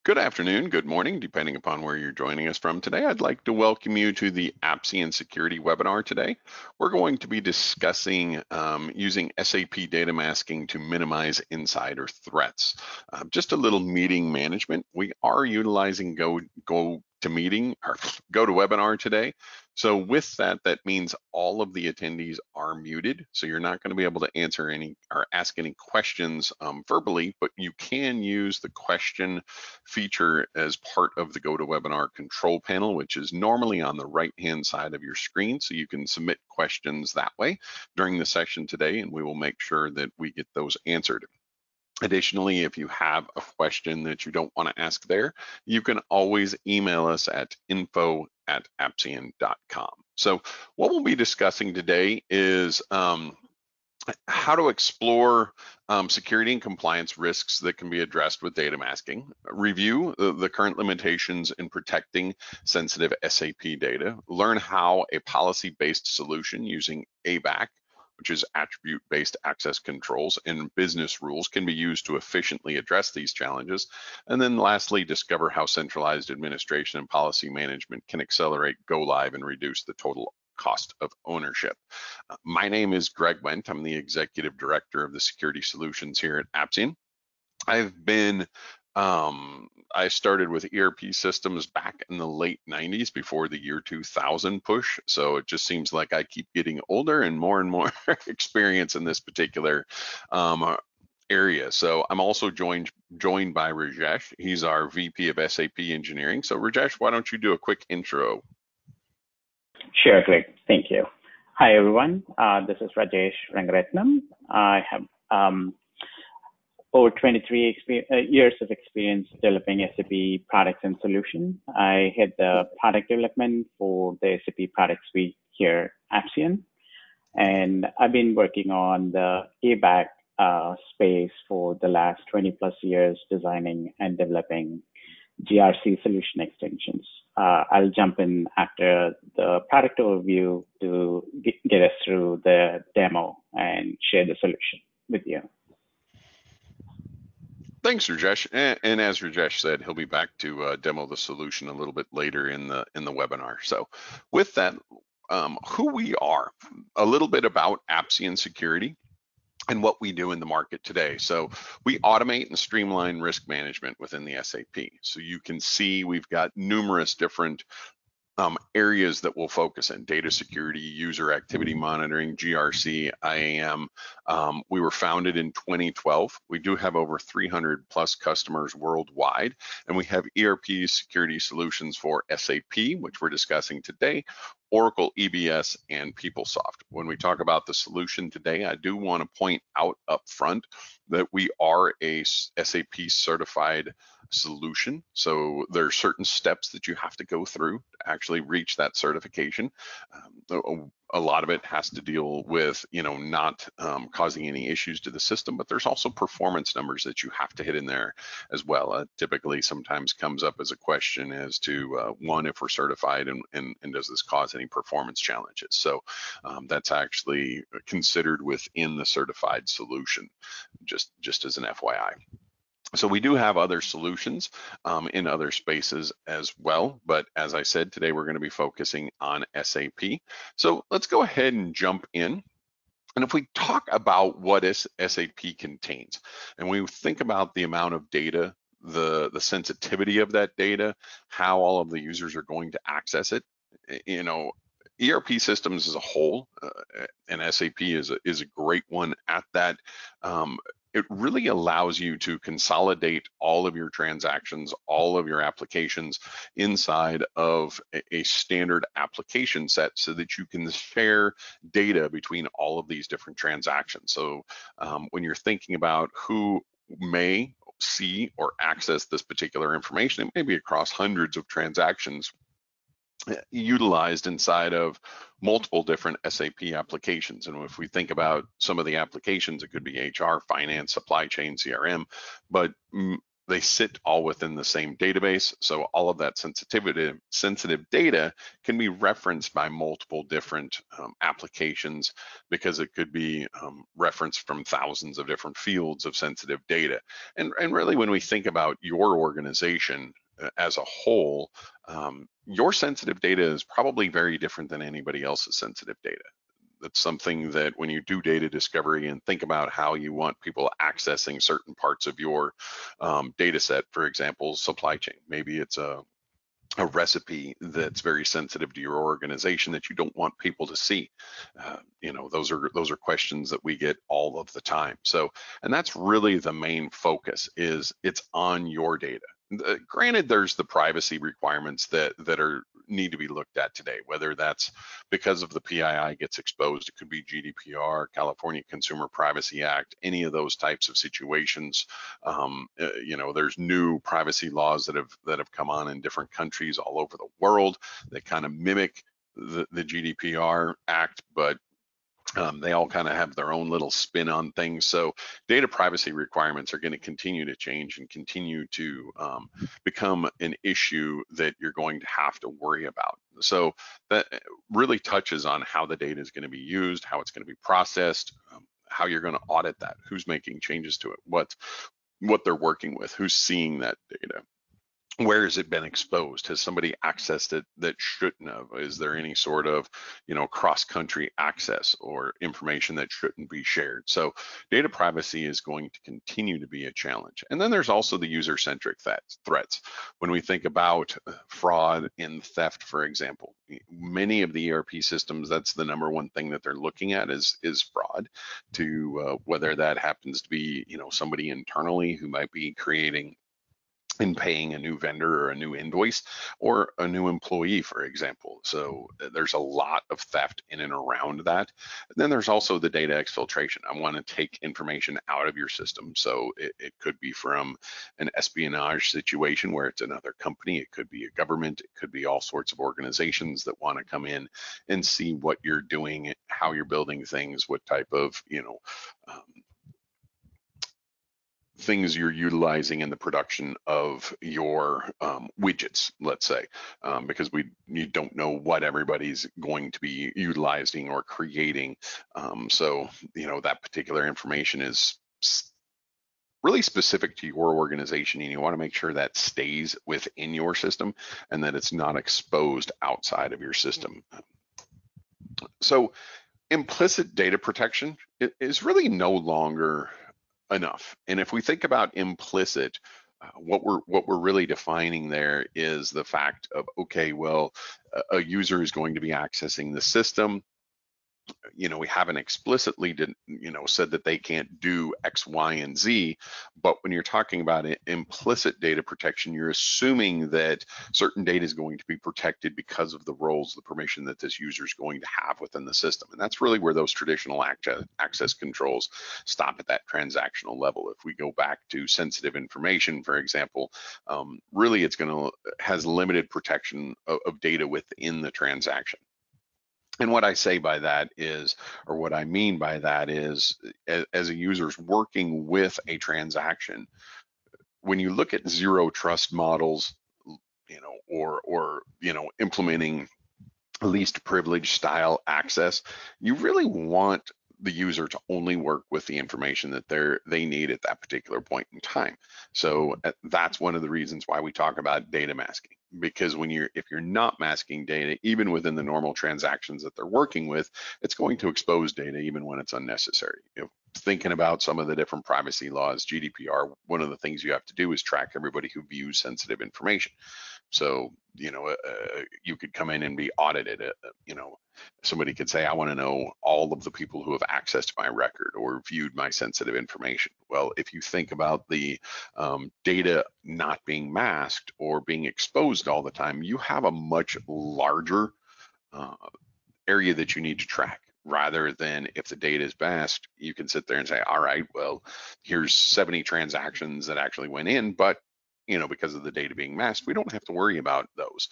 Good afternoon, good morning, depending upon where you're joining us from today. I'd like to welcome you to the Appsian Security webinar today. We're going to be discussing using SAP data masking to minimize insider threats. Just a little meeting management. We are utilizing GoToWebinar today. So with that, that means all of the attendees are muted. So you're not going to be able to answer any or ask any questions verbally, but you can use the question feature as part of the GoToWebinar control panel, which is normally on the right-hand side of your screen. So you can submit questions that way during the session today, and we will make sure that we get those answered. Additionally, if you have a question that you don't want to ask there, you can always email us at info@appsian.com. So what we'll be discussing today is how to explore security and compliance risks that can be addressed with data masking, review the current limitations in protecting sensitive SAP data, learn how a policy-based solution using ABAC, which is attribute-based access controls, and business rules can be used to efficiently address these challenges. And then lastly, discover how centralized administration and policy management can accelerate go live and reduce the total cost of ownership. My name is Greg Wendt. I'm the Executive Director of the Security Solutions here at Appsian. I started with ERP systems back in the late 90s before the year 2000 push. So it just seems like I keep getting older and more experience in this particular area. So I'm also joined by Rajesh. He's our VP of SAP Engineering. So Rajesh, why don't you do a quick intro? Sure, Greg. Thank you. Hi, everyone. This is Rajesh Rangaratnam. I have over 23 years of experience developing SAP products and solutions. I head the product development for the SAP product suite here at Appsian. And I've been working on the ABAC space for the last 20 plus years, designing and developing GRC solution extensions. I'll jump in after the product overview to get us through the demo and share the solution with you. Thanks, Rajesh. And as Rajesh said, he'll be back to demo the solution a little bit later in the webinar. So with that, who we are, a little bit about Appsian Security and what we do in the market today. So we automate and streamline risk management within the SAP. So you can see we've got numerous different areas that we'll focus in: data security, user activity monitoring, GRC, IAM. We were founded in 2012. We do have over 300 plus customers worldwide, and we have ERP security solutions for SAP, which we're discussing today, Oracle, EBS, and PeopleSoft. When we talk about the solution today, I do want to point out up front that we are a SAP certified solution. So there are certain steps that you have to go through to actually reach that certification. A lot of it has to deal with, not causing any issues to the system, but there's also performance numbers that you have to hit in there as well. Typically sometimes comes up as a question as to one, if we're certified, and does this cause any performance challenges? So that's actually considered within the certified solution, just as an FYI. So we do have other solutions in other spaces as well, but as I said, today we're going to be focusing on SAP. So let's go ahead and jump in. And if we talk about what SAP contains, and we think about the amount of data, the sensitivity of that data, how all of the users are going to access it, ERP systems as a whole, and SAP is a great one at that. It really allows you to consolidate all of your transactions, all of your applications inside of a standard application set so that you can share data between all of these different transactions. So when you're thinking about who may see or access this particular information, it may be across hundreds of transactions utilized inside of multiple different SAP applications. And if we think about some of the applications, it could be HR, finance, supply chain, CRM, but they sit all within the same database. So all of that sensitive data can be referenced by multiple different applications, because it could be referenced from thousands of different fields of sensitive data. And really, when we think about your organization as a whole, your sensitive data is probably very different than anybody else's sensitive data. That's something that when you do data discovery and think about how you want people accessing certain parts of your data set, for example, supply chain, maybe it's a recipe that's very sensitive to your organization that you don't want people to see. Those are questions that we get all of the time. So, and that's really the main focus, is it's on your data. Granted, there's the privacy requirements that are need to be looked at today, whether that's because of the PII gets exposed. It could be GDPR, California Consumer Privacy Act, any of those types of situations. There's new privacy laws that have come on in different countries all over the world that kind of mimic the GDPR Act, but they all kind of have their own little spin on things. So data privacy requirements are going to continue to change and continue to become an issue that you're going to have to worry about. So that really touches on how the data is going to be used, how it's going to be processed, how you're going to audit that, who's making changes to it, what they're working with, who's seeing that data. Where has it been exposed? Has somebody accessed it that shouldn't have? Is there any sort of, cross-country access or information that shouldn't be shared? So data privacy is going to continue to be a challenge. And then there's also the user-centric threats. When we think about fraud and theft, for example, many of the ERP systems, that's the number one thing that they're looking at is fraud, to whether that happens to be, somebody internally who might be creating and paying a new vendor or a new invoice, or a new employee, for example. So there's a lot of theft in and around that. And then there's also the data exfiltration. I want to take information out of your system. So it could be from an espionage situation where it's another company. It could be a government. It could be all sorts of organizations that want to come in and see what you're doing, how you're building things, what type of, things you're utilizing in the production of your widgets, let's say, because you don't know what everybody's going to be utilizing or creating. So, that particular information is really specific to your organization, and you want to make sure that stays within your system and that it's not exposed outside of your system. So implicit data protection is really no longer enough. And if we think about implicit, what we're really defining there is the fact of, okay, well, a user is going to be accessing the system. We haven't explicitly said that they can't do X, Y, and Z, but when you're talking about implicit data protection, you're assuming that certain data is going to be protected because of the roles, the permission that this user is going to have within the system. And that's really where those traditional access controls stop at that transactional level. If we go back to sensitive information, for example, really has limited protection of data within the transaction. And what I say by that is, or what I mean by that is, as a user's working with a transaction, when you look at zero trust models, or implementing least privilege style access, you really want the user to only work with the information that they need at that particular point in time. So that's one of the reasons why we talk about data masking, because if you're not masking data, even within the normal transactions that they're working with, it's going to expose data even when it's unnecessary. Thinking about some of the different privacy laws, GDPR, one of the things you have to do is track everybody who views sensitive information. So, you could come in and be audited. Somebody could say, I want to know all of the people who have accessed my record or viewed my sensitive information. Well, if you think about the data not being masked or being exposed all the time, you have a much larger area that you need to track, rather than if the data is masked, you can sit there and say, all right, well, here's 70 transactions that actually went in, but because of the data being masked, we don't have to worry about those.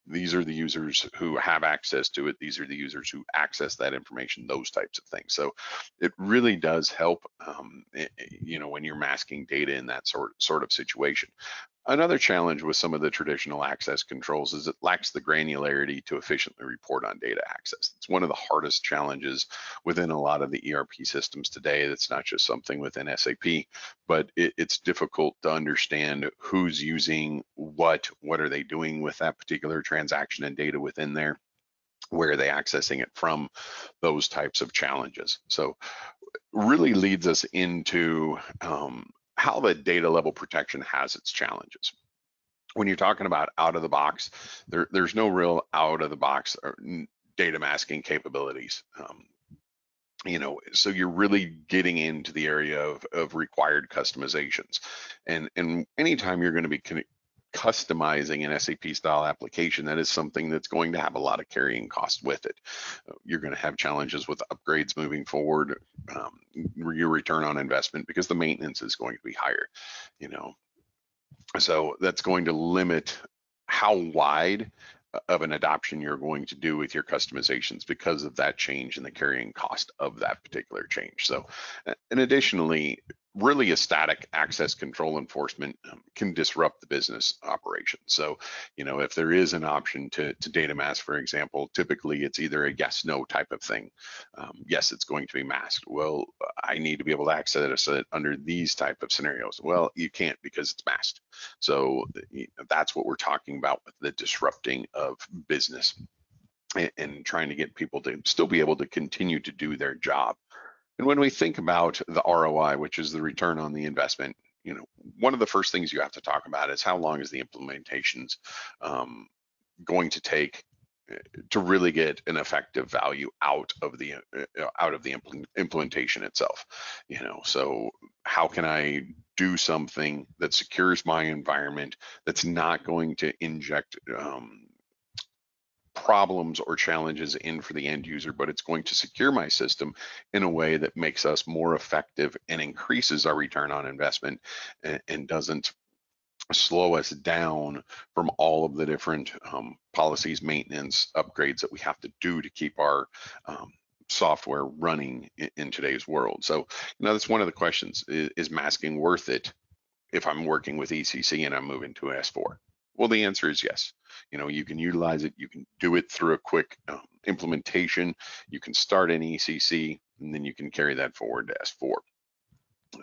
These are the users who have access to it. These are the users who access that information, those types of things. So it really does help, when you're masking data in that sort of situation. Another challenge with some of the traditional access controls is it lacks the granularity to efficiently report on data access. It's one of the hardest challenges within a lot of the ERP systems today. That's not just something within SAP, but it's difficult to understand who's using what are they doing with that particular transaction and data within there, where are they accessing it from, those types of challenges. So really leads us into how the data level protection has its challenges. When you're talking about out of the box, there's no real out of the box data masking capabilities. So you're really getting into the area of required customizations. And anytime you're going to be customizing an SAP style application, that is something that's going to have a lot of carrying cost with it. You're going to have challenges with upgrades moving forward, your return on investment, because the maintenance is going to be higher, So that's going to limit how wide of an adoption you're going to do with your customizations because of that change in the carrying cost of that particular change. So, and additionally, really a static access control enforcement can disrupt the business operation. So, if there is an option to data mask, for example, typically it's either a yes, no type of thing. Yes, it's going to be masked. Well, I need to be able to access it under these type of scenarios. Well, you can't because it's masked. So that's what we're talking about with the disrupting of business and trying to get people to still be able to continue to do their job. And when we think about the ROI, which is the return on the investment, one of the first things you have to talk about is how long is the implementations going to take to really get an effective value out of the implementation itself. So how can I do something that secures my environment, that's not going to inject problems or challenges in for the end user, but it's going to secure my system in a way that makes us more effective and increases our return on investment, and doesn't slow us down from all of the different policies, maintenance, upgrades that we have to do to keep our software running in today's world. So that's one of the questions: is masking worth it if I'm working with ECC and I'm moving to S4? Well, the answer is yes. You can utilize it. You can do it through a quick implementation. You can start in ECC, and then you can carry that forward to S4.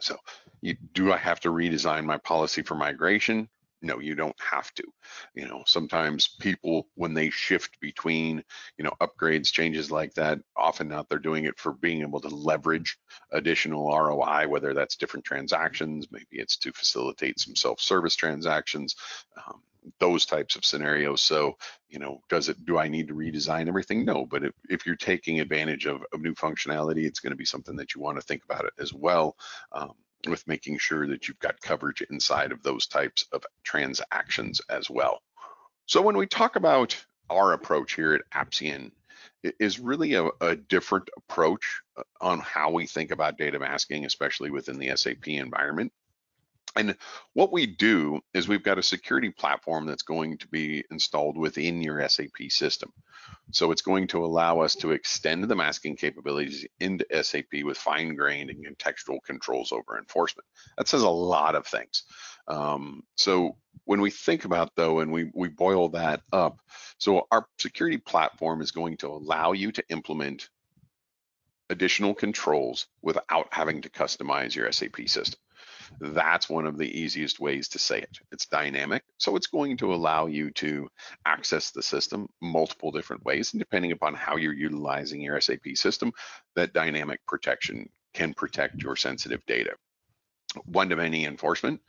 So do I have to redesign my policy for migration? No, you don't have to. Sometimes people, when they shift between, upgrades, changes like that, often not, they're doing it for being able to leverage additional ROI, whether that's different transactions, maybe it's to facilitate some self-service transactions, those types of scenarios. So, do I need to redesign everything? No, but if you're taking advantage of new functionality, it's going to be something that you want to think about it as well, with making sure that you've got coverage inside of those types of transactions as well. So when we talk about our approach here at Appsian, it is really a different approach on how we think about data masking, especially within the SAP environment. And what we do is we've got a security platform that's going to be installed within your SAP system. So it's going to allow us to extend the masking capabilities into SAP with fine-grained and contextual controls over enforcement. That says a lot of things. So when we think about, though, and we boil that up, so our security platform is going to allow you to implement additional controls without having to customize your SAP system. That's one of the easiest ways to say it. It's dynamic, so it's going to allow you to access the system multiple different ways, and depending upon how you're utilizing your SAP system, that dynamic protection can protect your sensitive data. One-to-many enforcement,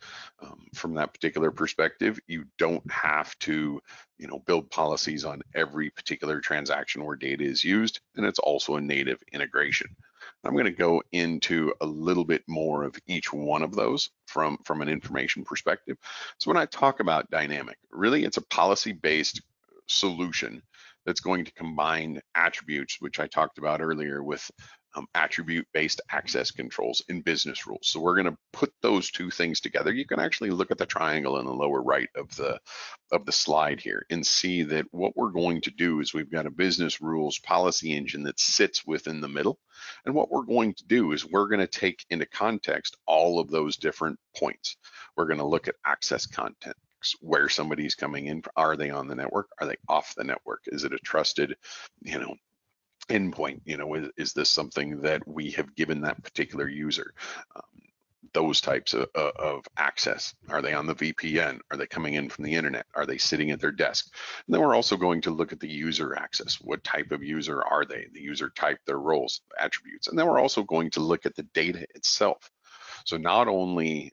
from that particular perspective, you don't have to, build policies on every particular transaction where data is used, and it's also a native integration. I'm going to go into a little bit more of each one of those from an information perspective. So when I talk about dynamic, really it's a policy-based solution that's going to combine attributes, which I talked about earlier, with attribute-based access controls in business rules. So we're going to put those two things together. You can actually look at the triangle in the lower right of the slide here and see that what we're going to do is we've got a business rules policy engine that sits within the middle. And what we're going to do is we're going to take into context all of those different points. We're going to look at access content, where somebody's coming in. Are they on the network? Are they off the network? Is it a trusted, endpoint? Is this something that we have given that particular user? Those types of access. Are they on the VPN? Are they coming in from the internet? Are they sitting at their desk? And then we're also going to look at the user access. What type of user are they? The user type, their roles, attributes. And then we're also going to look at the data itself. So not only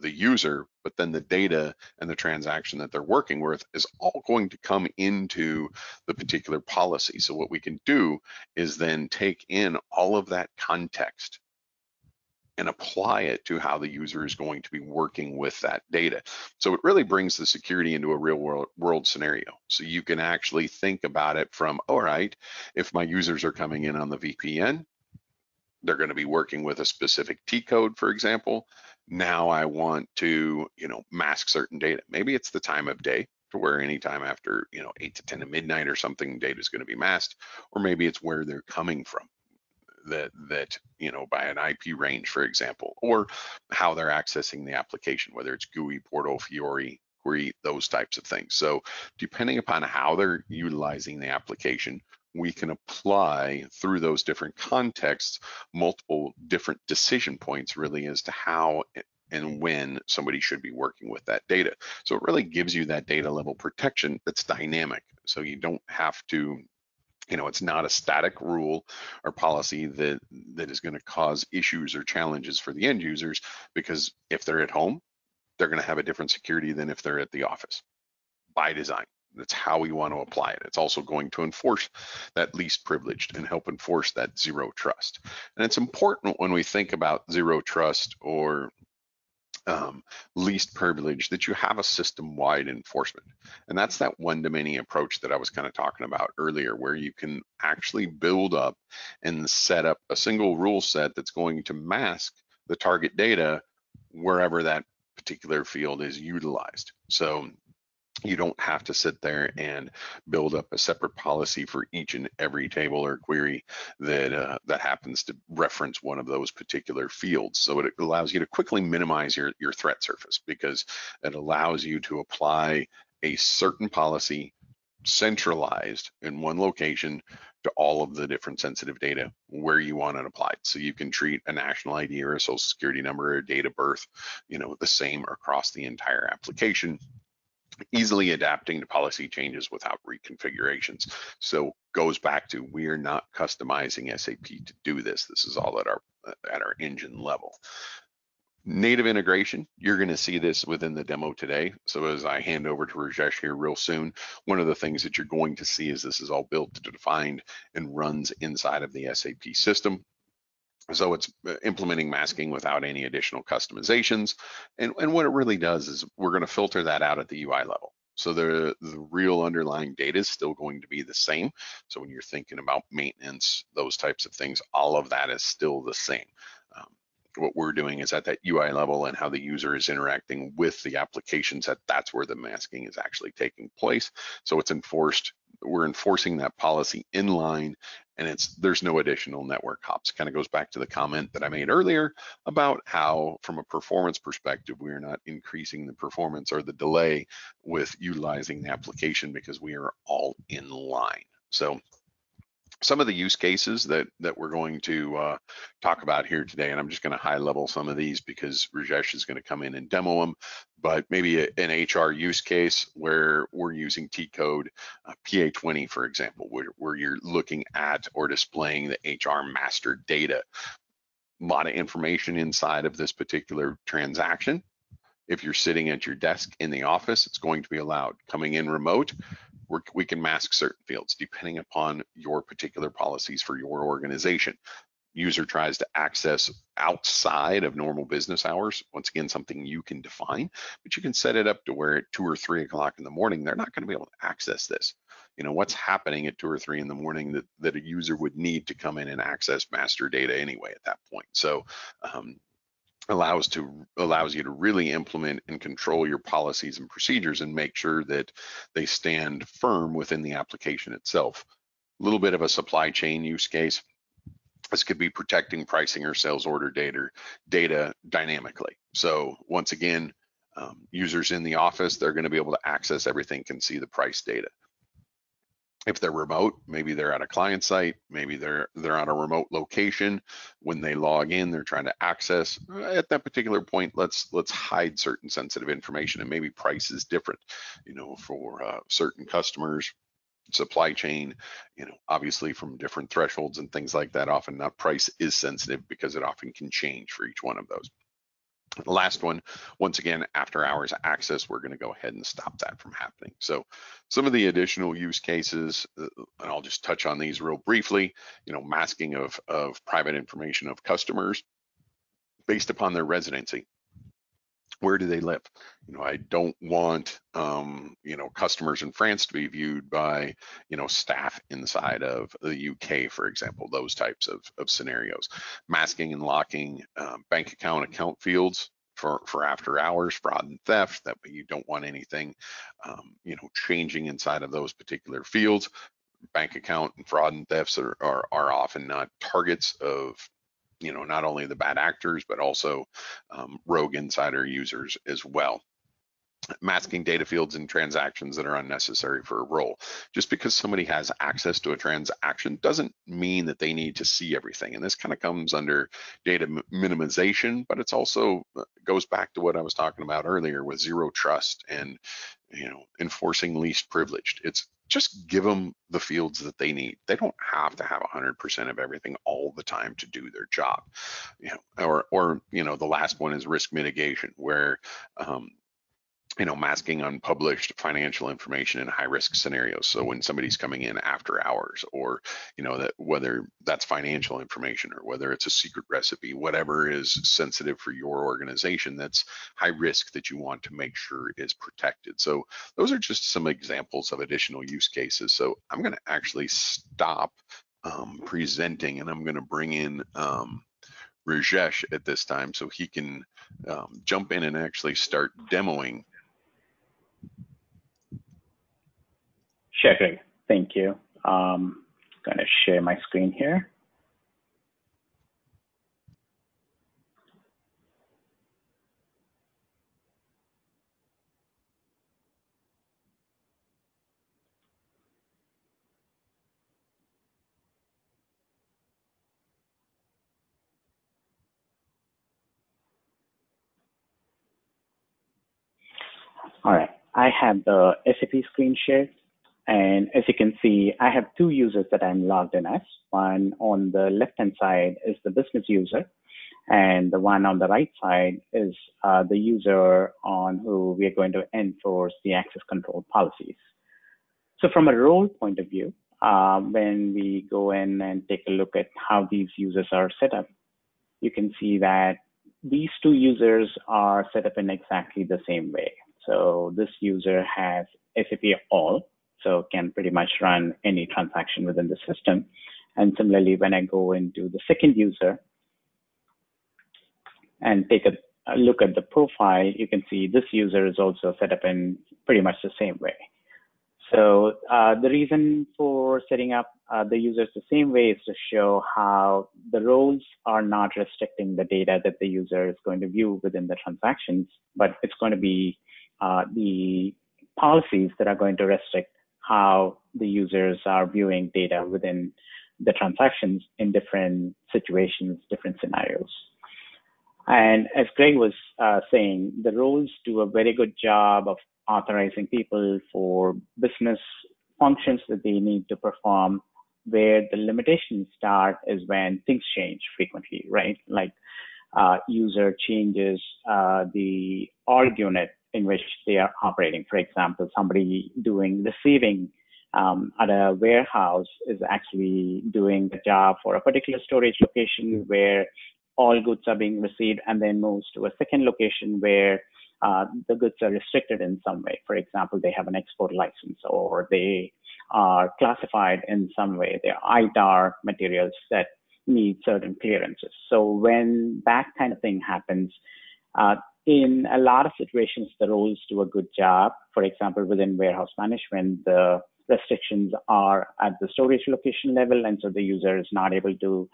the user, but then the data and the transaction that they're working with is all going to come into the particular policy. So what we can do is then take in all of that context and apply it to how the user is going to be working with that data. So it really brings the security into a real world scenario. So you can actually think about it from, all right, if my users are coming in on the VPN, they're going to be working with a specific T code, for example. Now I want to, mask certain data. Maybe it's the time of day, to where anytime after, 8 to 10 at midnight or something, data is going to be masked, or maybe it's where they're coming from. That by an IP range, for example, or how they're accessing the application, whether it's GUI, Portal, Fiori, query, those types of things. So depending upon how they're utilizing the application, we can apply through those different contexts multiple different decision points really as to how and when somebody should be working with that data. So it really gives you that data level protection that's dynamic. So you don't have to, it's not a static rule or policy that is going to cause issues or challenges for the end users, because if they're at home, they're going to have a different security than if they're at the office by design. That's how we want to apply it. It's also going to enforce that least privileged and help enforce that zero trust. And it's important when we think about zero trust or least privilege that you have a system-wide enforcement. And that's that one-to-many approach that I was kind of talking about earlier, where you can actually build up and set up a single rule set that's going to mask the target data wherever that particular field is utilized. So you don't have to sit there and build up a separate policy for each and every table or query that happens to reference one of those particular fields. So it allows you to quickly minimize your threat surface, because it allows you to apply a certain policy centralized in one location to all of the different sensitive data where you want it applied. So you can treat a national ID or a social security number or a date of birth, the same across the entire application, easily adapting to policy changes without reconfigurations. So goes back to, we are not customizing SAP to do this. This is all at our engine level. Native integration, you're going to see this within the demo today. So as I hand over to Rajesh here real soon, one of the things that you're going to see is this is all built, defined, and runs inside of the SAP system. So it's implementing masking without any additional customizations. And what it really does is we're going to filter that out at the UI level. So the real underlying data is still going to be the same. So when you're thinking about maintenance, those types of things, all of that is still the same. What we're doing is at that UI level and how the user is interacting with the applications, that's where the masking is actually taking place. So it's enforced. We're enforcing that policy in line, and there's no additional network hops. Kind of goes back to the comment that I made earlier about how, from a performance perspective, we are not increasing the performance or the delay with utilizing the application, because we are all in line. So some of the use cases that we're going to talk about here today, and I'm just going to high level some of these because Rajesh is going to come in and demo them, but maybe an HR use case where we're using T code PA20, for example, where you're looking at or displaying the HR master data. A lot of information inside of this particular transaction. If you're sitting at your desk in the office, it's going to be allowed. Coming in remote, we can mask certain fields depending upon your particular policies for your organization. User tries to access outside of normal business hours, once again, something you can define, but you can set it up to where at 2 or 3 o'clock in the morning, they're not going to be able to access this. what's happening at 2 or 3 in the morning that a user would need to come in and access master data anyway at that point. So allows you to really implement and control your policies and procedures and make sure that they stand firm within the application itself. A little bit of a supply chain use case. This could be protecting pricing or sales order data dynamically. So once again, users in the office, they're going to be able to access everything, can see the price data. If they're remote, maybe they're at a client site, maybe they're on a remote location. When they log in, they're trying to access. At that particular point, let's hide certain sensitive information, and maybe price is different, for certain customers. Supply chain, obviously from different thresholds and things like that, often not price is sensitive because it often can change for each one of those. The last one, once again, after hours access, we're going to go ahead and stop that from happening. So some of the additional use cases, and I'll just touch on these real briefly, masking of private information of customers based upon their residency. Where do they live? I don't want, customers in France to be viewed by, staff inside of the UK, for example, those types of scenarios. Masking and locking bank account fields for after hours fraud and theft. That way you don't want anything, changing inside of those particular fields. Bank account and fraud and thefts are often not targets of not only the bad actors, but also rogue insider users as well. Masking data fields and transactions that are unnecessary for a role. Just because somebody has access to a transaction doesn't mean that they need to see everything. And this kind of comes under data minimization, but it's also goes back to what I was talking about earlier with zero trust and enforcing least privileged. It's just give them the fields that they need. They don't have to have 100% of everything all the time to do their job. Or the last one is risk mitigation, where masking unpublished financial information in high risk scenarios. So when somebody's coming in after hours, or that whether that's financial information or whether it's a secret recipe, whatever is sensitive for your organization, that's high risk that you want to make sure is protected. So those are just some examples of additional use cases. So I'm going to actually stop presenting, and I'm going to bring in Rajesh at this time so he can jump in and actually start demoing. Sure, Greg. Thank you. I'm going to share my screen here. All right, I have the SAP screen shared. And as you can see, I have two users that I'm logged in as. One on the left-hand side is the business user, and the one on the right side is the user on who we are going to enforce the access control policies. So from a role point of view, when we go in and take a look at how these users are set up, you can see that these two users are set up in exactly the same way. So this user has SAP All, so can pretty much run any transaction within the system. And similarly, when I go into the second user and take a look at the profile, you can see this user is also set up in pretty much the same way. So the reason for setting up the users the same way is to show how the roles are not restricting the data that the user is going to view within the transactions, but it's going to be the policies that are going to restrict how the users are viewing data within the transactions in different situations, different scenarios. And as Greg was saying, the roles do a very good job of authorizing people for business functions that they need to perform. Where the limitations start is when things change frequently, right? Like user changes the org unit in which they are operating. For example, somebody doing receiving at a warehouse is actually doing the job for a particular storage location where all goods are being received, and then moves to a second location where the goods are restricted in some way. For example, they have an export license, or they are classified in some way. They're ITAR materials that need certain clearances. So when that kind of thing happens, in a lot of situations, the roles do a good job. For example, within warehouse management, the restrictions are at the storage location level, and so the user is not able to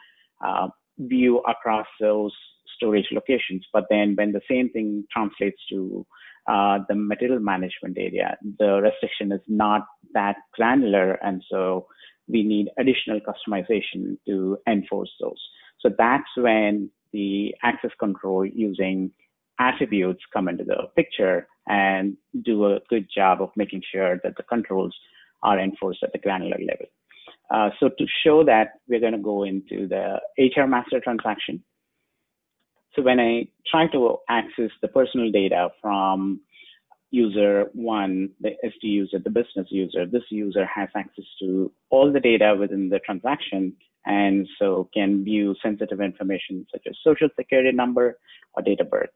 view across those storage locations. But then when the same thing translates to the material management area, the restriction is not that granular, and so we need additional customization to enforce those. So that's when the access control using attributes come into the picture and do a good job of making sure that the controls are enforced at the granular level. So to show that, we're going to go into the HR master transaction. So when I try to access the personal data from user one, the SD user, the business user, this user has access to all the data within the transaction, and so can view sensitive information such as social security number or date of birth.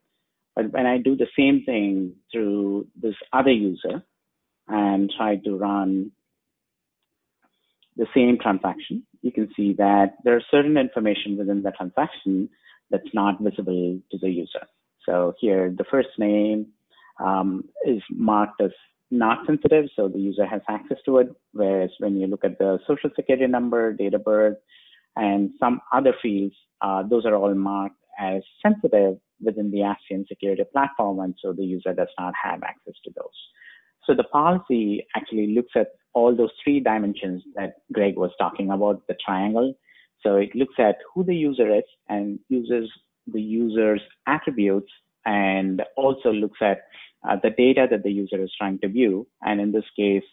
But when I do the same thing through this other user and try to run the same transaction, you can see that there's certain information within the transaction that's not visible to the user. So here, the first name is marked as not sensitive, so the user has access to it. Whereas when you look at the social security number, date of birth, and some other fields, those are all marked as sensitive within the Appsian security platform, and so the user does not have access to those. So the policy actually looks at all those three dimensions that Greg was talking about, the triangle. So it looks at who the user is and uses the user's attributes, and also looks at the data that the user is trying to view. And in this case,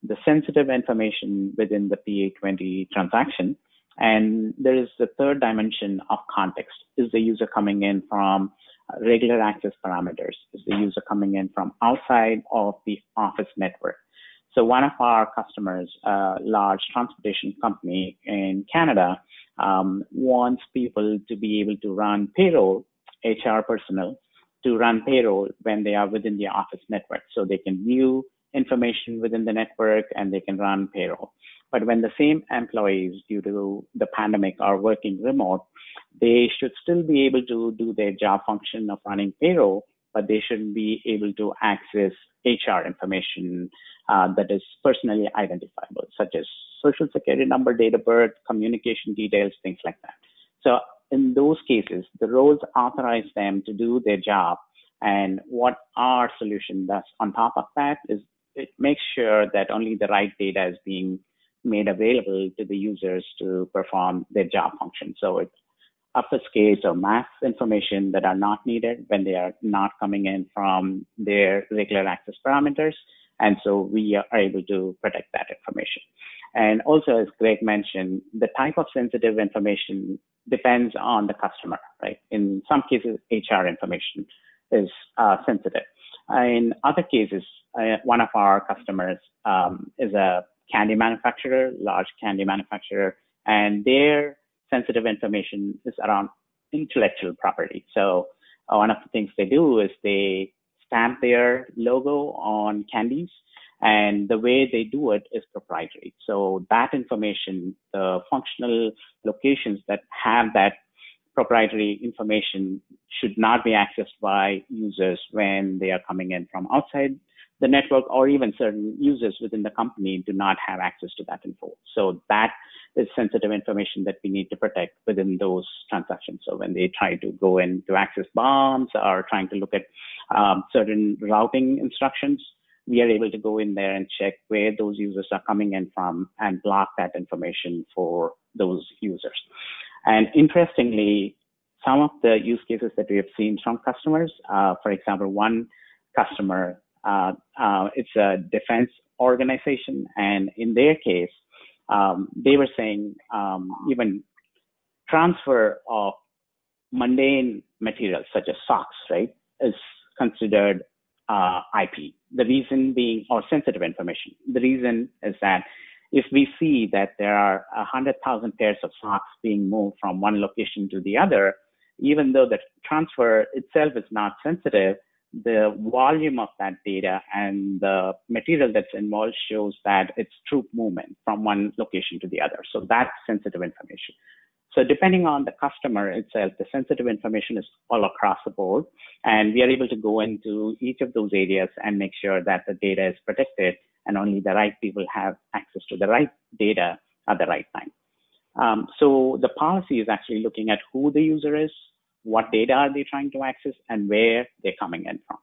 the sensitive information within the PA20 transaction. And there is the third dimension of context. Is the user coming in from regular access parameters? Is the user coming in from outside of the office network? So one of our customers, a large transportation company in Canada, wants people to be able to run payroll, HR personnel, to run payroll when they are within the office network. So they can view information within the network and they can run payroll. But when the same employees, due to the pandemic, are working remote, they should still be able to do their job function of running payroll, but they shouldn't be able to access HR information that is personally identifiable, such as social security number, date of birth, communication details, things like that. So in those cases, the roles authorize them to do their job. And what our solution does on top of that is it makes sure that only the right data is being made available to the users to perform their job function. So it obfuscates or masks information that are not needed when they are not coming in from their regular access parameters. And so we are able to protect that information. And also, as Greg mentioned, the type of sensitive information depends on the customer, right? In some cases, HR information is sensitive. In other cases, one of our customers is a candy manufacturer, large candy manufacturer, and their sensitive information is around intellectual property. So one of the things they do is they stamp their logo on candies, and the way they do it is proprietary. So that information, the functional locations that have that proprietary information should not be accessed by users when they are coming in from outside the network, or even certain users within the company do not have access to that info. So that is sensitive information that we need to protect within those transactions. So when they try to go in to access bombs or trying to look at certain routing instructions, we are able to go in there and check where those users are coming in from and block that information for those users. And interestingly, some of the use cases that we have seen from customers, for example, one customer, it's a defense organization, and in their case, they were saying even transfer of mundane materials such as socks, right, is considered IP. The reason being, or sensitive information. The reason is that if we see that there are 100,000 pairs of socks being moved from one location to the other, even though the transfer itself is not sensitive, the volume of that data and the material that's involved shows that it's troop movement from one location to the other. So that's sensitive information. So depending on the customer itself, the sensitive information is all across the board. And we are able to go into each of those areas and make sure that the data is protected and only the right people have access to the right data at the right time. So the policy is actually looking at who the user is, what data are they trying to access, and where they're coming in from.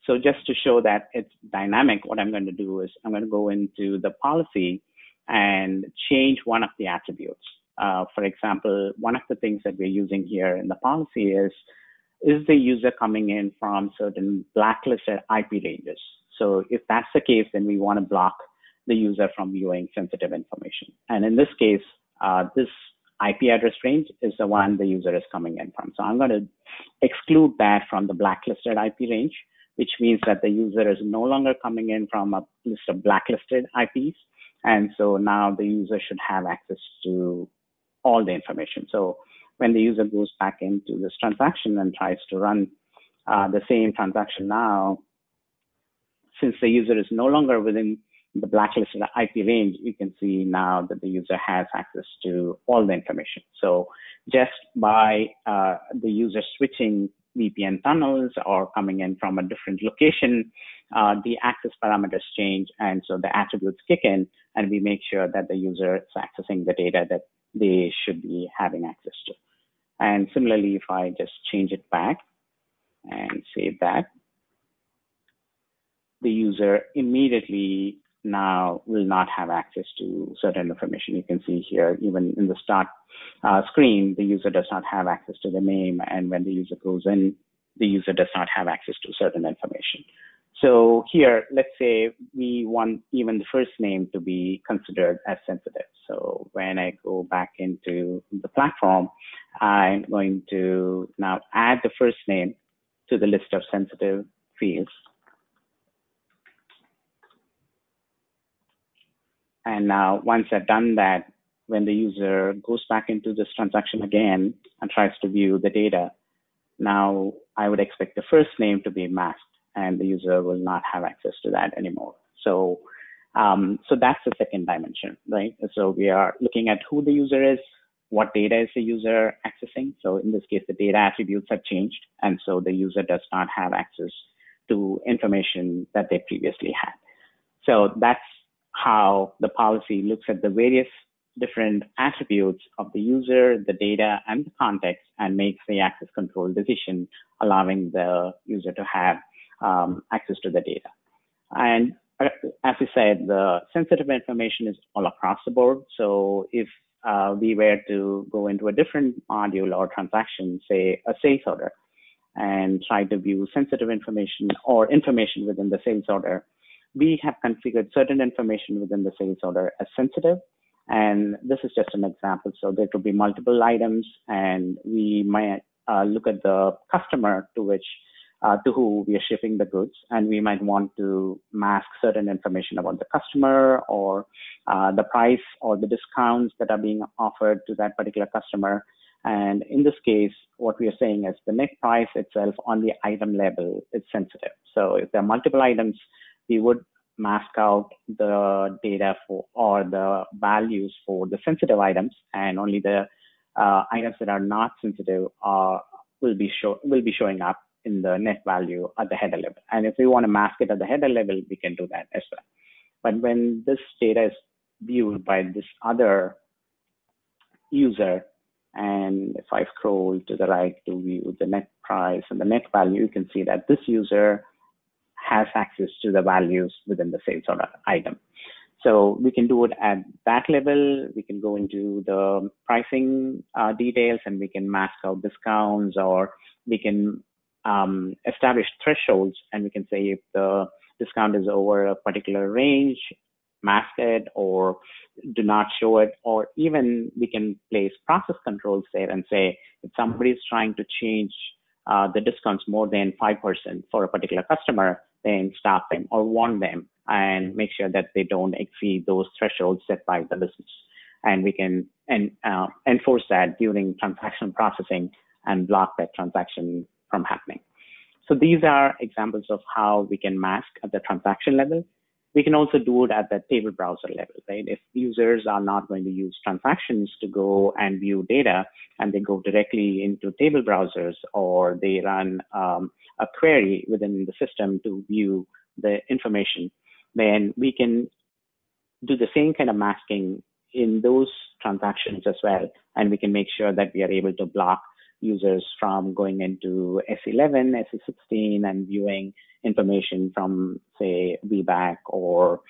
So just to show that it's dynamic, what I'm going to do is I'm going to go into the policy and change one of the attributes. For example, one of the things that we're using here in the policy is the user coming in from certain blacklisted IP ranges? So if that's the case, then we want to block the user from viewing sensitive information. And in this case, this IP address range is the one the user is coming in from. So I'm going to exclude that from the blacklisted IP range, which means that the user is no longer coming in from a list of blacklisted IPs. And so now the user should have access to all the information. So when the user goes back into this transaction and tries to run the same transaction now, since the user is no longer within the blacklisted IP range, you can see now that the user has access to all the information. So just by the user switching VPN tunnels or coming in from a different location, the access parameters change, and so the attributes kick in, and we make sure that the user is accessing the data that they should be having access to. And similarly, if I just change it back and save that, the user immediately now will not have access to certain information. You can see here, even in the start screen, the user does not have access to the name. And when the user goes in, the user does not have access to certain information. So here, let's say we want even the first name to be considered as sensitive. So when I go back into the platform, I'm going to now add the first name to the list of sensitive fields. And now once I've done that, when the user goes back into this transaction again and tries to view the data, now I would expect the first name to be masked, and the user will not have access to that anymore. So, so that's the second dimension, right? So we are looking at who the user is, what data is the user accessing. So in this case, the data attributes have changed, and so the user does not have access to information that they previously had. So that's how the policy looks at the various different attributes of the user, the data, and the context, and makes the access control decision, allowing the user to have access to the data. And as I said, the sensitive information is all across the board. So if we were to go into a different module or transaction, say a sales order, and try to view sensitive information or information within the sales order, we have configured certain information within the sales order as sensitive. And this is just an example. So there could be multiple items, and we might look at the customer to who we are shipping the goods, and we might want to mask certain information about the customer or the price or the discounts that are being offered to that particular customer. And in this case, what we are saying is the net price itself on the item level is sensitive. So if there are multiple items, we would mask out the data for or the values for the sensitive items, and only the items that are not sensitive will be showing up in the net value at the header level. And if we want to mask it at the header level, we can do that as well. But when this data is viewed by this other user, and if I scroll to the right to view the net price and the net value, you can see that this user has access to the values within the sales order item. So we can do it at that level. We can go into the pricing details, and we can mask out discounts, or we can establish thresholds, and we can say if the discount is over a particular range, mask it or do not show it, or even we can place process controls there and say if somebody is trying to change the discounts more than 5% for a particular customer, then stop them or warn them and make sure that they don't exceed those thresholds set by the business. And we can enforce that during transaction processing and block that transaction from happening. So these are examples of how we can mask at the transaction level. We can also do it at the table browser level, right? If users are not going to use transactions to go and view data, and they go directly into table browsers, or they run a query within the system to view the information, then we can do the same kind of masking in those transactions as well. And we can make sure that we are able to block users from going into S11, S16, and viewing information from, say, VBAC or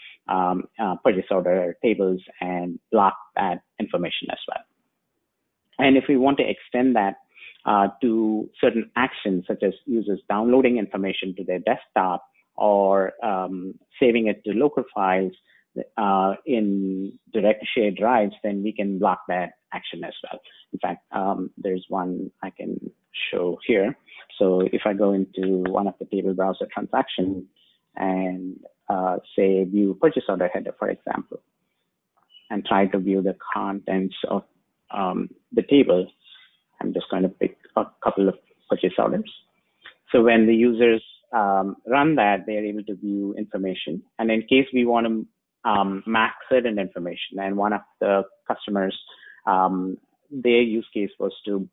purchase order tables, and block that information as well. And if we want to extend that to certain actions, such as users downloading information to their desktop or saving it to local files in direct shared drives, then we can block that action as well. In fact, there's one I can show here. So if I go into one of the table browser transactions and say view purchase order header, for example, and try to view the contents of the table, I'm just going to pick a couple of purchase orders. So when the users run that, they're able to view information. And in case we want to mask certain information, and one of the customers, their use case was to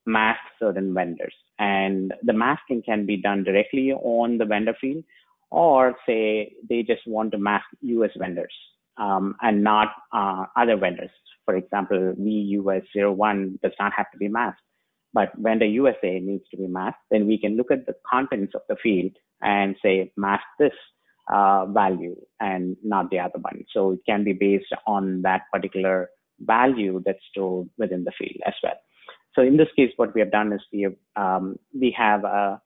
mask certain vendors, and the masking can be done directly on the vendor field, or say they just want to mask US vendors and not other vendors. For example, VUS01 does not have to be masked, but vendor USA needs to be masked. Then we can look at the contents of the field and say mask this value and not the other one. So it can be based on that particular value that's stored within the field as well. So in this case, what we have done is we have a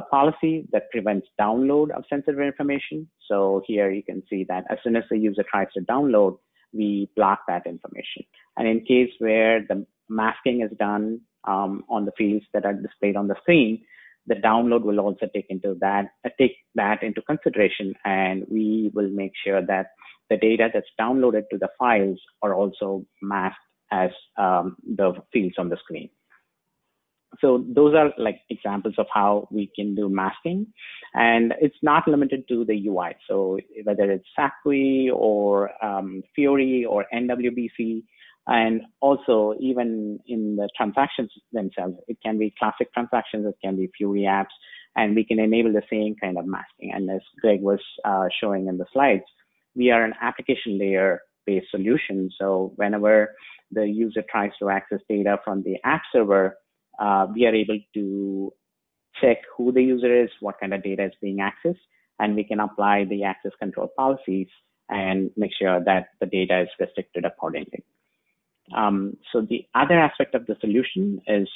policy that prevents download of sensitive information. So here you can see that as soon as the user tries to download, we block that information. And in case where the masking is done on the fields that are displayed on the screen, the download will also take that into consideration, and we will make sure that the data that's downloaded to the files are also masked as the fields on the screen. So those are like examples of how we can do masking, and it's not limited to the UI. So whether it's SAP GUI or Fiori or NWBC, and also even in the transactions themselves, it can be classic transactions, it can be Fiori apps, and we can enable the same kind of masking. And as Greg was showing in the slides, we are an application layer based solution. So whenever the user tries to access data from the app server, we are able to check who the user is, what kind of data is being accessed, and we can apply the access control policies and make sure that the data is restricted accordingly. So the other aspect of the solution is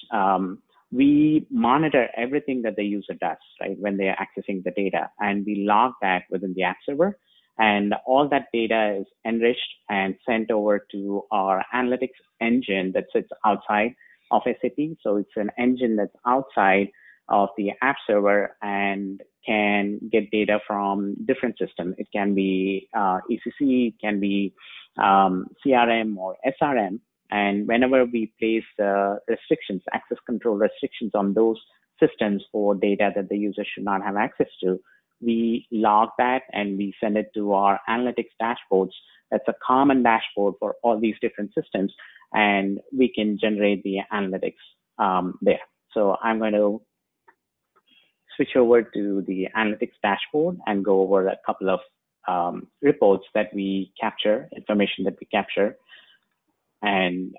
we monitor everything that the user does, right, when they're accessing the data, and we log that within the app server. And all that data is enriched and sent over to our analytics engine that sits outside of SAP. So it's an engine that's outside of the app server and can get data from different systems. It can be ECC, it can be CRM or SRM. And whenever we place restrictions, access control restrictions on those systems for data that the user should not have access to, we log that and we send it to our analytics dashboards. That's a common dashboard for all these different systems, and we can generate the analytics there. So I'm going to switch over to the analytics dashboard and go over a couple of reports that we capture, information that we capture, and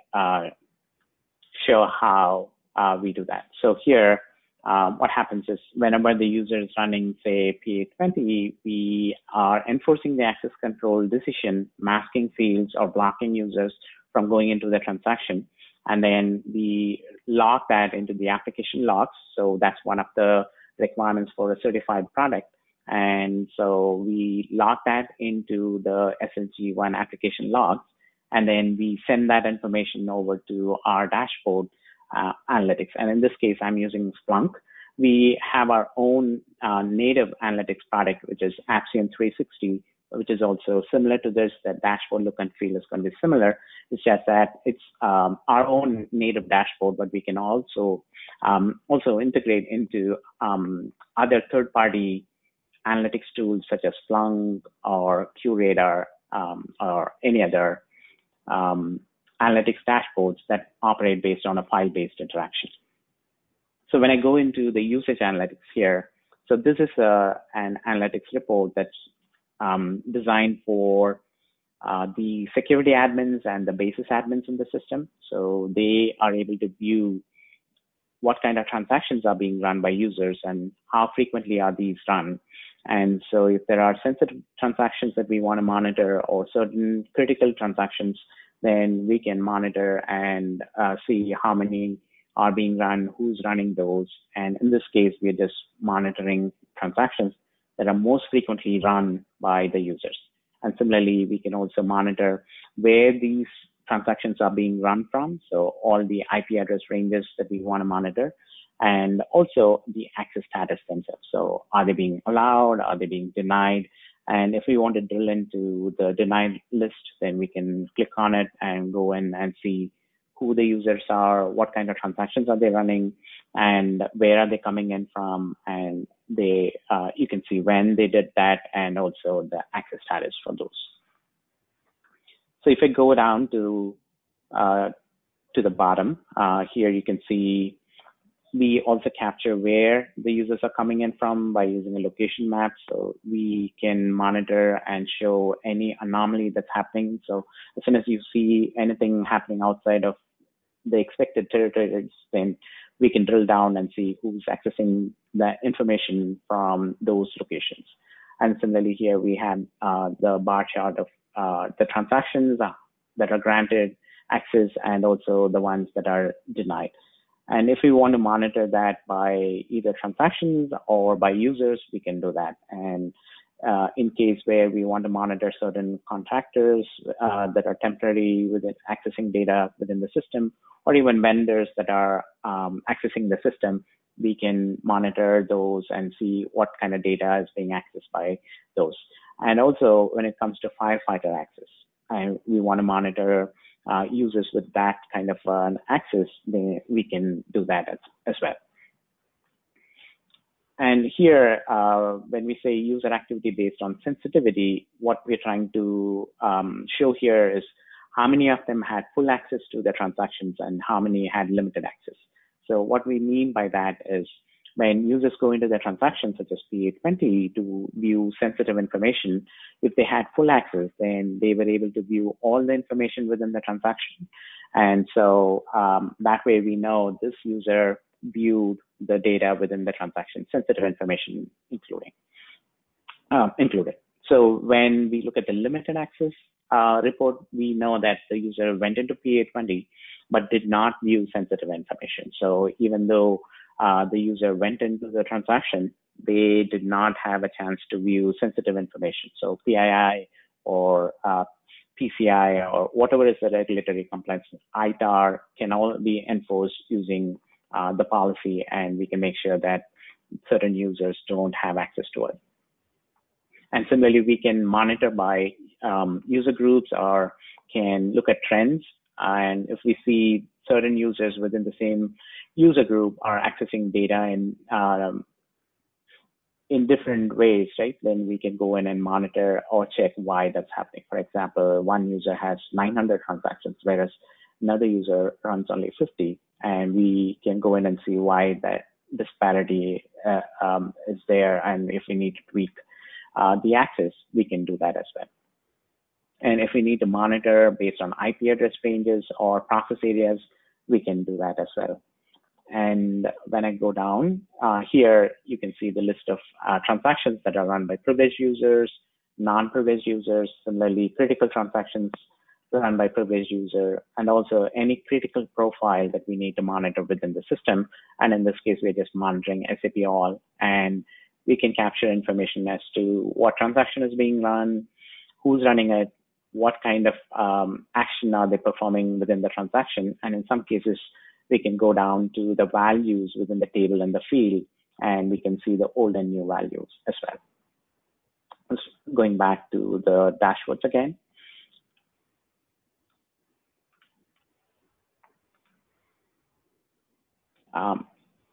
show how we do that. So here, what happens is whenever the user is running, say, PA20, we are enforcing the access control decision, masking fields or blocking users from going into the transaction. And then we log that into the application logs. So that's one of the requirements for a certified product. And so we log that into the SLG1 application logs. And then we send that information over to our dashboard analytics. And in this case, I'm using Splunk. We have our own native analytics product, which is Appsian 360, which is also similar to this. The dashboard look and feel is going to be similar. It's just that it's our own native dashboard, but we can also integrate into other third-party analytics tools such as Splunk or QRadar or any other analytics dashboards that operate based on a file-based interaction. So when I go into the usage analytics here, so this is an analytics report that's designed for the security admins and the basis admins in the system. So they are able to view what kind of transactions are being run by users and how frequently are these run. And so if there are sensitive transactions that we want to monitor or certain critical transactions, then we can monitor and see how many are being run, who's running those. And in this case, we're just monitoring transactions that are most frequently run by the users. And similarly, we can also monitor where these transactions are being run from. So all the IP address ranges that we want to monitor, and also the access status themselves. So are they being allowed? Are they being denied? And if we want to drill into the denied list, then we can click on it and go in and see who the users are, what kind of transactions are they running, and where are they coming in from. And they, you can see when they did that and also the access status for those. So if I go down to the bottom, here you can see we also capture where the users are coming in from by using a location map. So we can monitor and show any anomaly that's happening. So as soon as you see anything happening outside of the expected territories, then we can drill down and see who's accessing the information from those locations. And similarly here, we have the bar chart of the transactions that are granted access and also the ones that are denied. And if we want to monitor that by either transactions or by users, we can do that. And in case where we want to monitor certain contractors that are temporary within accessing data within the system, or even vendors that are accessing the system, we can monitor those and see what kind of data is being accessed by those. And also when it comes to firefighter access, and we want to monitor users with that kind of access, then we can do that as well. And here, when we say user activity based on sensitivity, what we're trying to show here is how many of them had full access to the transactions and how many had limited access. So what we mean by that is when users go into the transactions such as PA20 to view sensitive information, if they had full access, then they were able to view all the information within the transaction. And so that way we know this user viewed the data within the transaction, sensitive information included. So when we look at the limited access report, we know that the user went into PA20 but did not view sensitive information. So even though the user went into the transaction, they did not have a chance to view sensitive information. So PII or PCI or whatever is the regulatory compliance, ITAR can all be enforced using the policy, and we can make sure that certain users don't have access to it. And similarly, we can monitor by user groups or can look at trends. And if we see certain users within the same user group are accessing data in different ways, right? Then we can go in and monitor or check why that's happening. For example, one user has 900 transactions, whereas another user runs only 50. And we can go in and see why that disparity is there. And if we need to tweak the access, we can do that as well. And if we need to monitor based on IP address ranges or process areas, we can do that as well. And when I go down here, you can see the list of transactions that are run by privileged users, non-privileged users, similarly critical transactions run by privileged user, and also any critical profile that we need to monitor within the system. And in this case, we're just monitoring SAP all, and we can capture information as to what transaction is being run, who's running it, what kind of action are they performing within the transaction. And in some cases, we can go down to the values within the table and the field, and we can see the old and new values as well. going back to the dashboards again.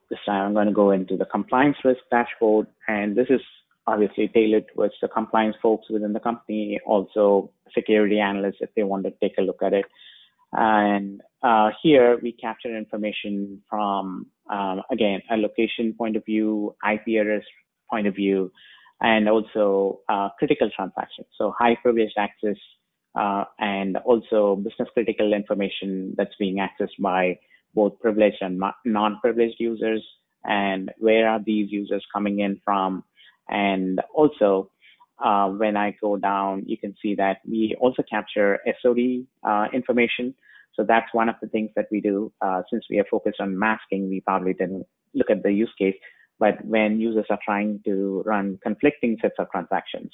This time I'm going to go into the compliance risk dashboard, and this is obviously tailored towards the compliance folks within the company, also security analysts if they want to take a look at it. And here we capture information from, again, a location point of view, IP address point of view, and also critical transactions. So high privileged access and also business critical information that's being accessed by both privileged and non-privileged users, and where are these users coming in from. And also, when I go down, you can see that we also capture SOD information. So that's one of the things that we do. Since we are focused on masking, we probably didn't look at the use case. But when users are trying to run conflicting sets of transactions,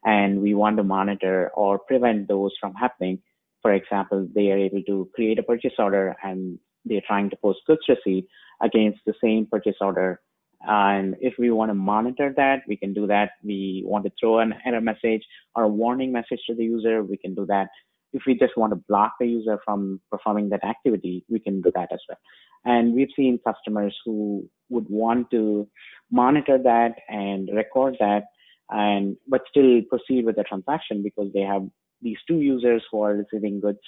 and we want to monitor or prevent those from happening, for example, they are able to create a purchase order and they're trying to post goods receipt against the same purchase order. And if we want to monitor that, we can do that. We want to throw an error message or a warning message to the user, we can do that. If we just want to block the user from performing that activity, we can do that as well. And we've seen customers who would want to monitor that and record that, but still proceed with the transaction because they have these two users who are receiving goods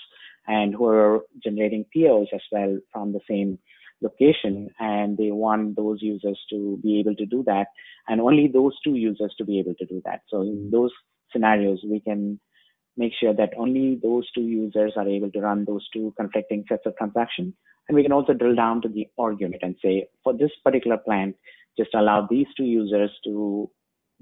and who are generating POs as well from the same location, and they want those users to be able to do that, and only those two users to be able to do that. So in those scenarios, we can make sure that only those two users are able to run those two conflicting sets of transactions. And we can also drill down to the org unit and say, for this particular plant, just allow these two users to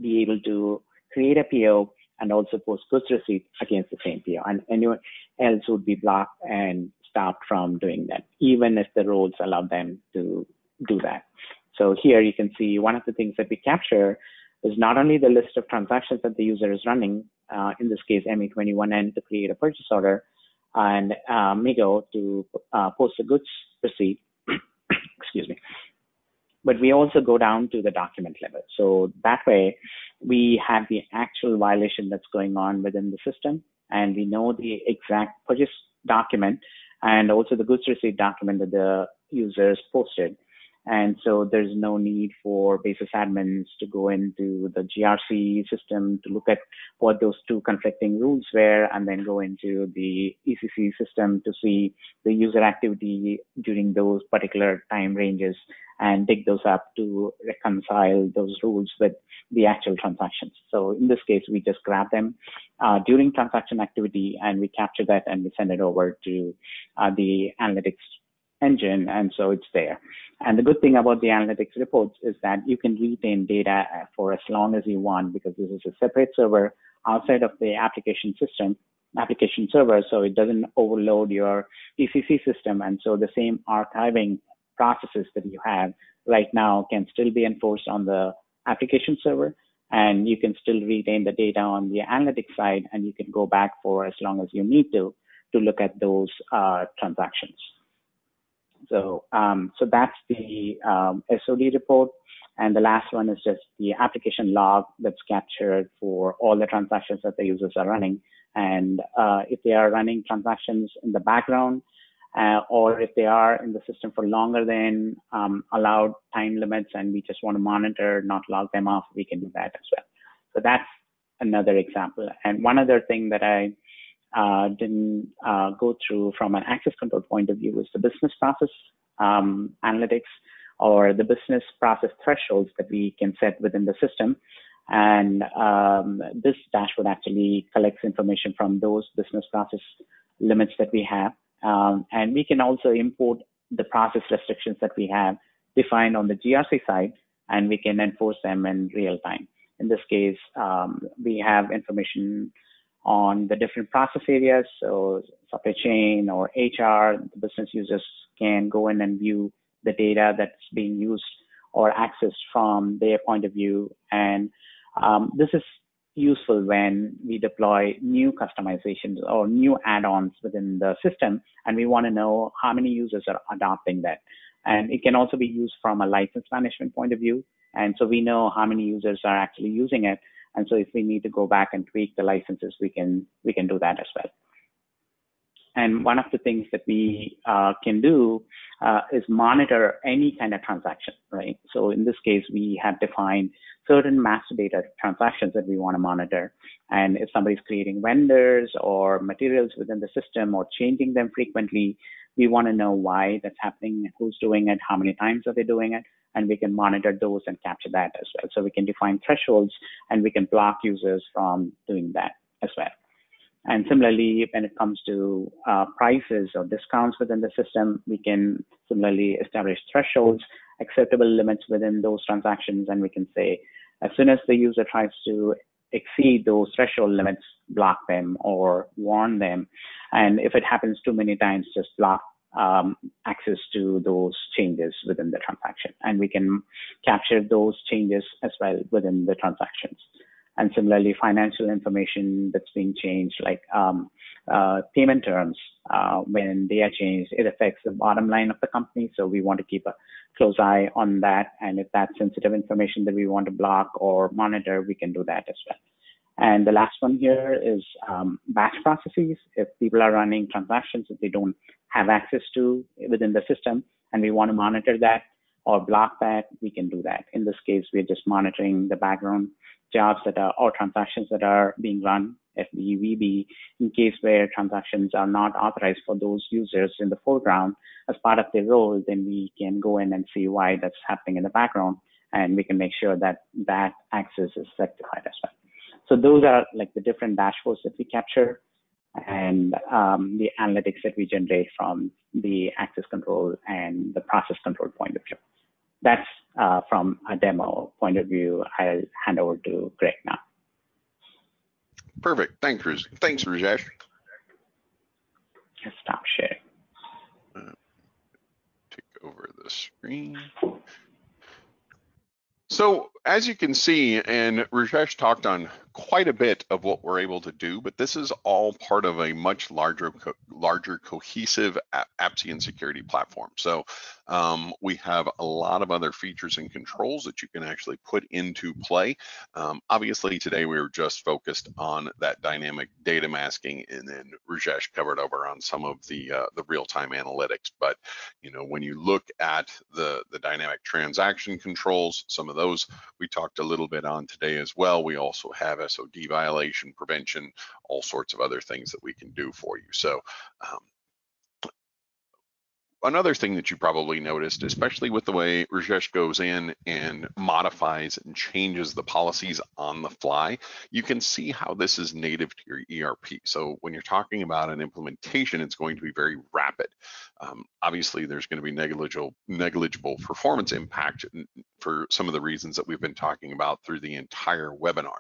be able to create a PO and also post goods receipt against the same PO. And anyone else would be blocked and stopped from doing that, even if the roles allow them to do that. So here you can see one of the things that we capture is not only the list of transactions that the user is running, in this case, ME21N to create a purchase order, and MIGO to post a goods receipt, excuse me. But we also go down to the document level. So that way, we have the actual violation that's going on within the system, and we know the exact purchase document and also the goods receipt document that the users posted. And so there's no need for basis admins to go into the GRC system to look at what those two conflicting rules were, and then go into the ECC system to see the user activity during those particular time ranges and dig those up to reconcile those rules with the actual transactions. So in this case, we just grab them during transaction activity, and we capture that and we send it over to the analytics engine, and so it's there. And the good thing about the analytics reports is that you can retain data for as long as you want, because this is a separate server outside of the application server, so it doesn't overload your ECC system. And so the same archiving processes that you have right now can still be enforced on the application server, and you can still retain the data on the analytics side, and you can go back for as long as you need to look at those transactions. So that's the SOD report. And the last one is just the application log that's captured for all the transactions that the users are running. And if they are running transactions in the background, or if they are in the system for longer than allowed time limits, and we just want to monitor, not log them off, we can do that as well. So that's another example. And one other thing that I didn't go through from an access control point of view is the business process analytics, or the business process thresholds that we can set within the system. And this dashboard actually collects information from those business process limits that we have. And we can also import the process restrictions that we have defined on the GRC side, and we can enforce them in real time. In this case, we have information on the different process areas, so supply chain or HR. The business users can go in and view the data that's being used or accessed from their point of view. And this is useful when we deploy new customizations or new add-ons within the system, and we want to know how many users are adopting that. And it can also be used from a license management point of view. And so we know how many users are actually using it. And so if we need to go back and tweak the licenses, we can do that as well. And one of the things that we can do is monitor any kind of transaction, right? So in this case, we have defined certain master data transactions that we want to monitor. And if somebody's creating vendors or materials within the system or changing them frequently, we want to know why that's happening, who's doing it, how many times are they doing it, and we can monitor those and capture that as well. So we can define thresholds and we can block users from doing that as well. And similarly, when it comes to prices or discounts within the system, we can similarly establish thresholds, acceptable limits within those transactions, and we can say, as soon as the user tries to exceed those threshold limits, block them or warn them. And if it happens too many times, just block access to those changes within the transaction. And we can capture those changes as well within the transactions. And similarly, financial information that's being changed, like payment terms, when they are changed, it affects the bottom line of the company. So we want to keep a close eye on that. And if that's sensitive information that we want to block or monitor, we can do that as well. And the last one here is batch processes. If people are running transactions that they don't have access to within the system, and we want to monitor that or block that, we can do that. In this case, we're just monitoring the background jobs that are, or transactions that are being run, FB, VB, in case where transactions are not authorized for those users in the foreground as part of their role, then we can go in and see why that's happening in the background, and we can make sure that that access is rectified as well. So those are like the different dashboards that we capture and the analytics that we generate from the access control and the process control point of view. That's from a demo point of view. I'll hand over to Greg now. Perfect. Thanks, Rajesh. Just stop sharing. Take over the screen. So as you can see, and Rajesh talked on quite a bit of what we're able to do, but this is all part of a much larger cohesive Appsian security platform. So we have a lot of other features and controls that you can actually put into play. Obviously today we were just focused on that dynamic data masking, and then Rajesh covered over on some of the real-time analytics. But you know, when you look at the dynamic transaction controls, some of those we talked a little bit on today as well. We also have SOD violation prevention, all sorts of other things that we can do for you. So another thing that you probably noticed, especially with the way Rajesh goes in and modifies and changes the policies on the fly, you can see how this is native to your ERP. So when you're talking about an implementation, it's going to be very rapid. Obviously, there's going to be negligible performance impact for some of the reasons that we've been talking about through the entire webinar.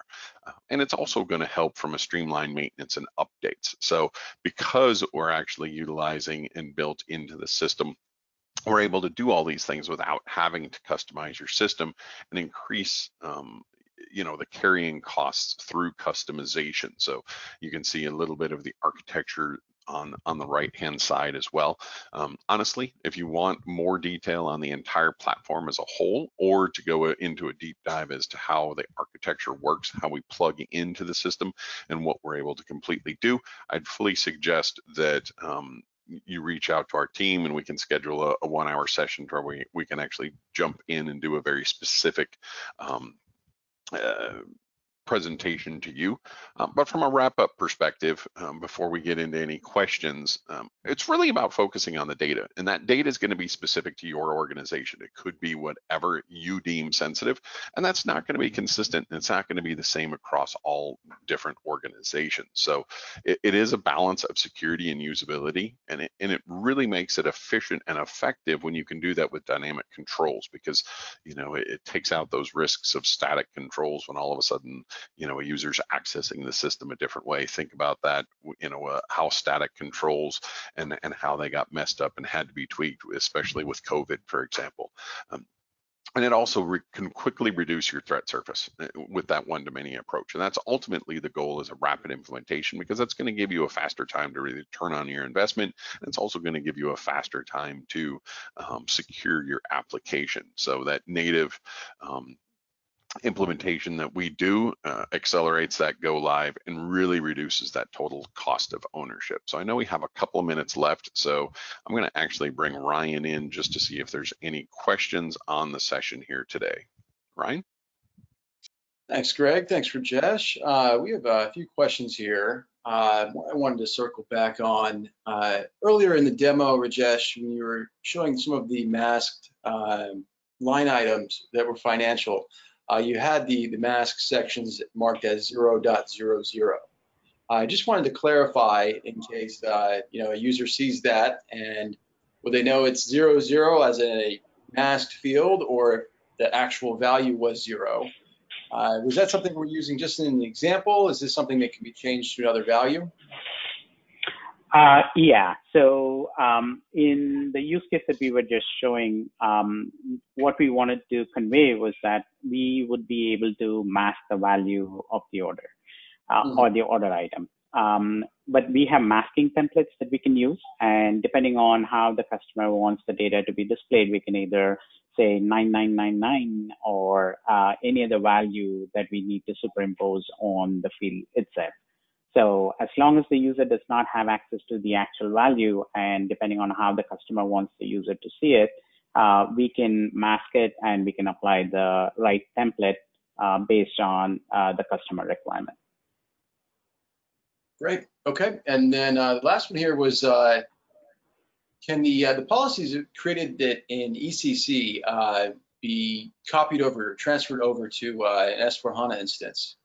And it's also going to help from a streamlined maintenance and updates. So because we're actually utilizing and built into the system, we're able to do all these things without having to customize your system and increase you know, the carrying costs through customization. So you can see a little bit of the architecture on the right hand side as well. Honestly, if you want more detail on the entire platform as a whole, or to go into a deep dive as to how the architecture works, how we plug into the system and what we're able to completely do, I'd fully suggest that you reach out to our team and we can schedule a 1 hour session where we can actually jump in and do a very specific presentation to you. But from a wrap-up perspective, before we get into any questions, it's really about focusing on the data, and that data is going to be specific to your organization. It could be whatever you deem sensitive, and that's not going to be consistent, and it's not going to be the same across all different organizations. So it is a balance of security and usability, and it really makes it efficient and effective when you can do that with dynamic controls, because you know it takes out those risks of static controls when all of a sudden you know a user's accessing the system a different way. Think about that, you know, how static controls and how they got messed up and had to be tweaked, especially with COVID, for example. And it also can quickly reduce your threat surface with that one dominion approach. And that's ultimately the goal, is a rapid implementation, because that's going to give you a faster time to really turn on your investment. And it's also going to give you a faster time to secure your application. So that native implementation that we do accelerates that go live and really reduces that total cost of ownership. So I know we have a couple of minutes left, so I'm going to actually bring Ryan in just to see if there's any questions on the session here today. Ryan? Thanks, Greg. Thanks, Rajesh. We have a few questions here. I wanted to circle back on earlier in the demo, Rajesh, when you were showing some of the masked line items that were financial. You had the mask sections marked as 0.00. I just wanted to clarify in case a user sees that, and will they know it's 00 as a masked field, or if the actual value was 0? Was that something we're using just in an example? Is this something that can be changed to another value? Yeah, so in the use case that we were just showing, what we wanted to convey was that we would be able to mask the value of the order or the order item. But we have masking templates that we can use, and depending on how the customer wants the data to be displayed, we can either say 9999 or any other value that we need to superimpose on the field itself. So as long as the user does not have access to the actual value, and depending on how the customer wants the user to see it, we can mask it and we can apply the right template based on the customer requirement. Great. Okay. And then the last one here was, can the policies created that in ECC be copied over, or transferred over to an S/4HANA instance?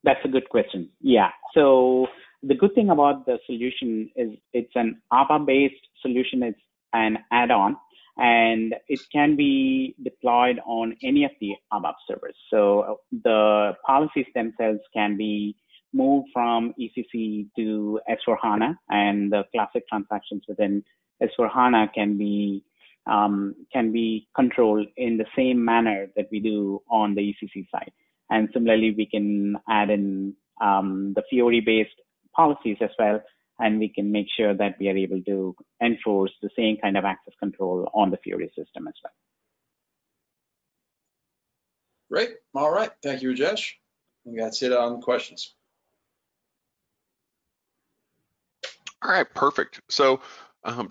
That's a good question. Yeah. So the good thing about the solution is it's an ABAC-based solution. It's an add-on, and it can be deployed on any of the ABAP servers. So the policies themselves can be moved from ECC to S/4HANA, and the classic transactions within S/4HANA can be controlled in the same manner that we do on the ECC side. And similarly, we can add in the Fiori-based policies as well, and we can make sure that we are able to enforce the same kind of access control on the Fiori system as well. Great. All right. Thank you, Rajesh. And that's it on questions. All right, perfect. So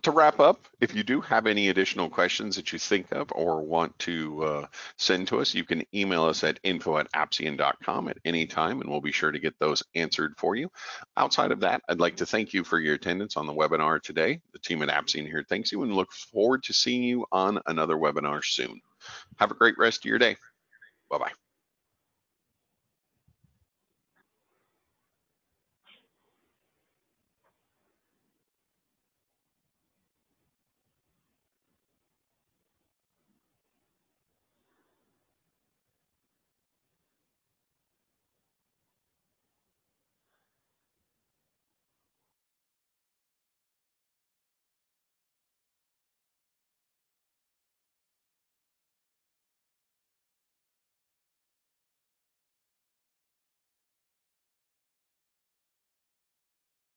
to wrap up, if you do have any additional questions that you think of or want to send to us, you can email us at info@appsian.com at any time, and we'll be sure to get those answered for you. Outside of that, I'd like to thank you for your attendance on the webinar today. The team at Appsian here thanks you and look forward to seeing you on another webinar soon. Have a great rest of your day. Bye-bye.